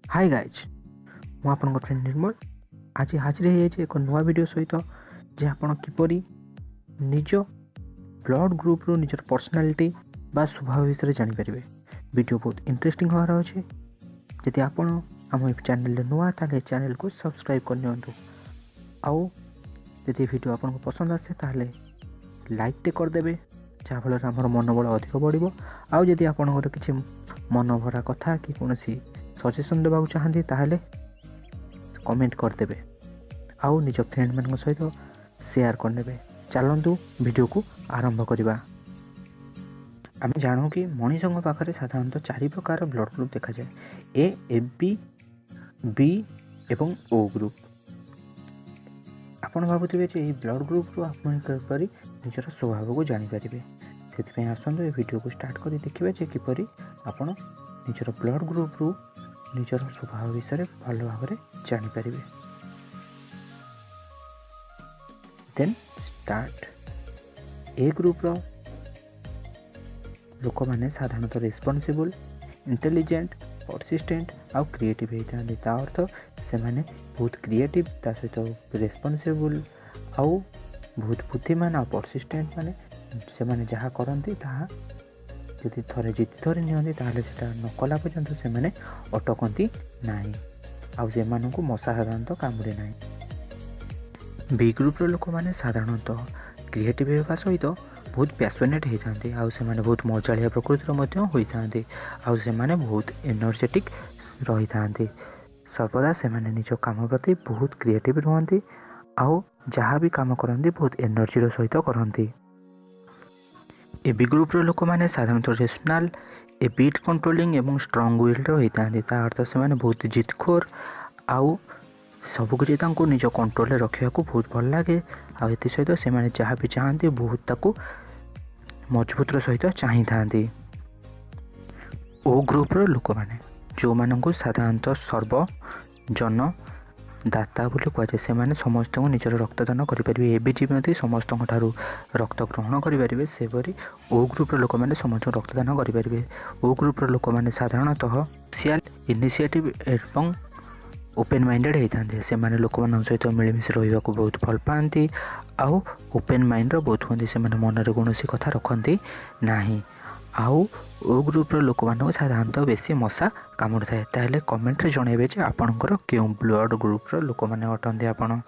Hi guys मु आपन friend निर्मल आज हाजिर है एक नुआ वीडियो सहित जे आपन किपरि निज ब्लड ग्रुप रो निजर पर्सनालिटी बा स्वभाव विषय जानि परिबे। वीडियो बहुत इंटरेस्टिंग होवार अछि। यदि आपन हम चैनल रे नुआ ताले चैनल को सब्सक्राइब कर नियंतु। आउ यदि वीडियो आपन को पसंद आसे ताले लाइक टे कर देबे जहाँ फल आमर मनोबल अधिक बढ़। आउ यदि आपन किसी मन भरा कथा कि कोनोसी सजेशन देवाक चाहती ताहले कमेंट करदे। आउ निज फ्रेंड मान सहित शेयर करने। चलतु वीडियो को आरंभ करवा। आम जानू कि मनीष पाखे साधारणतः 4 प्रकार ब्लड ग्रुप देखा जाए। ए बी बी एवं ओ ग्रुप। आपड़ भावुवे ब्लड ग्रुप रू आप निजर स्वभाव को जापर से आसतु वीडियो को स्टार्ट कर देखिए किपरि आपण निजर ब्लड ग्रुप रू निजर स्वभाव विषय भल भाव जापर। Then start. ए ग्रुप रो लोक मैंने साधारणतः रेस्पॉन्सिबल, इंटेलिजेंट, परसिस्टेंट आउ क्रिएटिव होता है। ता अर्थ से माने बहुत क्रिएटिव ता सहित रेस्पॉन्सिबल आउ बहुत बुद्धिमान आ परसिस्टेंट माने से माने जहाँ करती ताहा यदि थरे जिति धरी नि ताहले सेटा नकला पर्यंत से माने अटकती नहीं आउ से मानू मशा साधारणतः कामुरे नहीं। बी ग्रुप रो लोक मैंने साधारणतः क्रिएटिव होगा सहित बहुत पैशनेट होती आउ से माने बहुत मजालिया प्रकृतिर होती आउ से माने बहुत एनर्जेटिक रही था। सर्वदा से माने निज काम प्रति बहुत क्रिएटिव रुहंती आउ जहाँ भी काम करती बहुत एनर्जी सहित करती। ए बी ग्रुप रो लोक मैंने साधारणतः रेशनल, ए बीट कंट्रोलिंग एवं स्ट्रॉन्ग विल होता है। अर्थ से माने बहुत जितखोर आउ सबकि निज कंट्रोल रखा बहुत भल लगे। आउ सहित से माने जहाँ भी चाहती बहुत ताकू मजबूत सहित चाही था। ओ ग्रुप रो लोक मैंने जो मानू साधारणतः सर्वजन दाता बोली कहुए से माने समस्त को निजर रक्तदान करेंगे। ए बी जी समस्त रक्त ग्रहण करेंगे सेपरी ओ ग्रुप लोक मैंने समस्त रक्तदान करेंगे। ओ ग्रुप लोक मैंने साधारणतः सोशल इनिशिएटिव एवं ओपन माइंडेड होता है। से माने लोक मान सहित मिलमिशि रहा बहुत भल पाती आउ ओपन माइंड बहुत होती से माने मन में कौन कथा रखती नहीं। आउ ओ ग्रुप लोक मान साधारणतः बेसी मशा कामुड़ थाए। ताहले कमेंट रे जनइबे जे आपणकर क्यों ब्लड ग्रुप लोक मैंने अटंती आपण।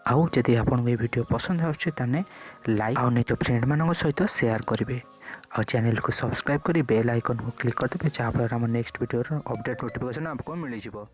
आउ जदि आपन ये वीडियो पसंद आछे ताने लाइक आउ निज फ्रेंड मान सहित शेयर करेंगे। और चैनल को सब्सक्राइब कर बेल आइकन को क्लिक करदे जहाँ फल नेक्स्ट वीडियो अपडेट नोटिफिकेशन आपको मिल जाए।